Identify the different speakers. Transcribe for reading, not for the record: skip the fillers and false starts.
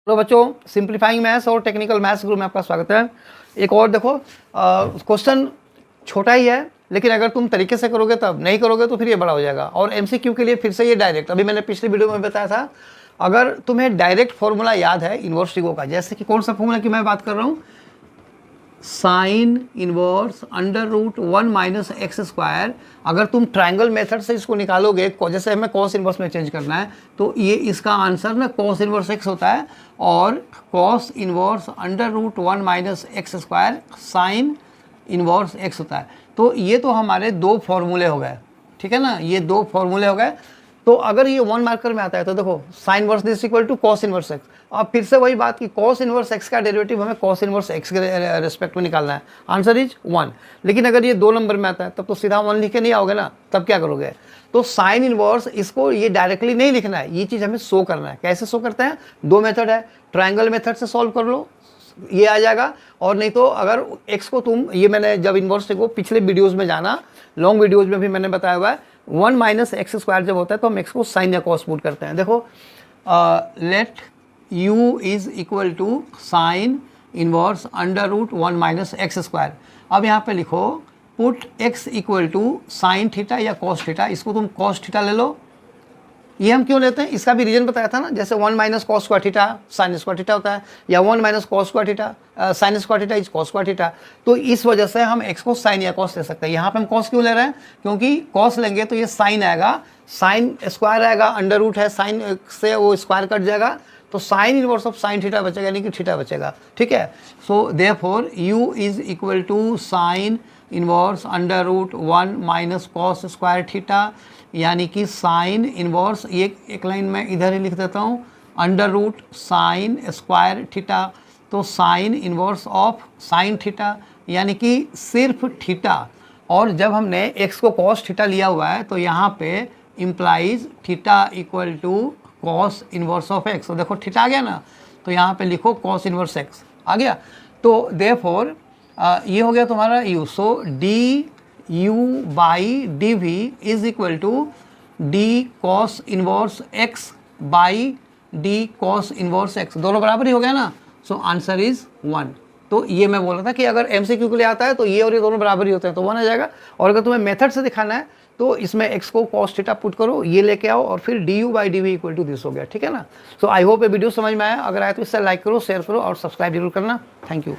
Speaker 1: तो बच्चों, simplifying maths और टेक्निकल मैथ्स ग्रुप में आपका स्वागत है। एक और देखो, क्वेश्चन छोटा ही है, लेकिन अगर तुम तरीके से करोगे तब, नहीं करोगे तो फिर ये बड़ा हो जाएगा। और एमसीक्यू के लिए फिर से ये डायरेक्ट, अभी मैंने पिछली वीडियो में बताया था, अगर तुम्हें डायरेक्ट फॉर्मूला याद है इन्वर्स टिगो का, जैसे कि कौन सा फॉर्मूला की मैं बात कर रहा हूँ, sine inverse under root 1 minus X square. अगर तुम ट्रायंगल मेथड से इसको निकालोगे, जैसे हमें कॉस इनवर्स में चेंज करना है, तो ये इसका आंसर ना कॉस इनवर्स एक्स होता है, और cos inverse under root 1 minus X square sine inverse X होता है। तो ये तो हमारे दो फॉर्मूले हो गए, ठीक है ना, ये दो फॉर्मूले हो गए। तो अगर ये 1 मार्कर में आता है तो देखो sine inverse this equal to cos inverse X. अब फिर से वही बात कि कॉस इनवर्स एक्स का डेरिवेटिव हमें कॉस इनवर्स एक्स के रेस्पेक्ट में निकालना है, आंसर इज 1। लेकिन अगर ये 2 नंबर में आता है तब तो सीधा 1 लिख के नहीं आओगे ना, तब क्या करोगे, तो साइन इनवर्स, इसको ये डायरेक्टली नहीं लिखना है, ये चीज़ हमें शो करना है। कैसे शो करते हैं, दो मेथड है, ट्रायंगल मेथड से सॉल्व कर लो, ये आ जाएगा। और नहीं तो अगर एक्स को तुम, ये मैंने जब इनवर्स को पिछले वीडियोज़ में जाना, लॉन्ग वीडियोज़ में भी मैंने बताया हुआ है, 1 माइनस एक्स स्क्वायर जब होता है तो हम एक्स को साइन या कॉस पुट करते हैं। देखो, let u is equal to sine inverse under root 1 minus X square. अब यहाँ पे लिखो put x equal to sine theta या कॉस थीटा, इसको तुम कॉस थीटा ले लो। ये हम क्यों लेते हैं, इसका भी रीजन बताया था ना, जैसे 1 minus cos square theta sine square theta होता है, या 1 minus cos square theta sine square theta is cos square theta. तो इस वजह से हम x को साइन या कॉस ले सकते हैं। यहाँ पे हम कॉस क्यों ले रहे हैं, क्योंकि कॉस लेंगे तो ये साइन आएगा, साइन स्क्वायर आएगा, अंडर रूट है, साइन से वो स्क्वायर कट जाएगा, तो sine inverse of sine theta बचेगा, यानी कि थीटा बचेगा, ठीक है। So therefore u is equal to sine inverse under root 1 minus cos square theta, यानी कि साइन इनवर्स, ये एक लाइन में इधर ही लिख देता हूँ, under root sine square theta, तो sine inverse of sine theta, यानी कि सिर्फ थीटा। और जब हमने x को कॉस थीटा लिया हुआ है तो यहाँ पे implies theta equal to cos inverse of X. तो देखो थीटा आ गया ना, तो यहाँ पे लिखो कॉस इनवर्स एक्स आ गया। तो देयरफॉर ये हो गया तुम्हारा u। So D U by D V is equal to D cos inverse X by D cos inverse X, दोनों बराबर ही हो गया ना। So answer is 1। तो ये मैं बोल रहा था कि अगर एमसीक्यू के लिए आता है तो ये और ये दोनों बराबर ही होते हैं, तो 1 आ जाएगा। और अगर तुम्हें मेथड से दिखाना है तो इसमें x को cos थीटा पुट करो, ये लेके आओ, और फिर D U by D V equal to this हो गया, ठीक है ना। सो आई होप ये वीडियो समझ में आया। अगर आया तो इससे लाइक करो, शेयर करो और सब्सक्राइब जरूर करना। Thank you.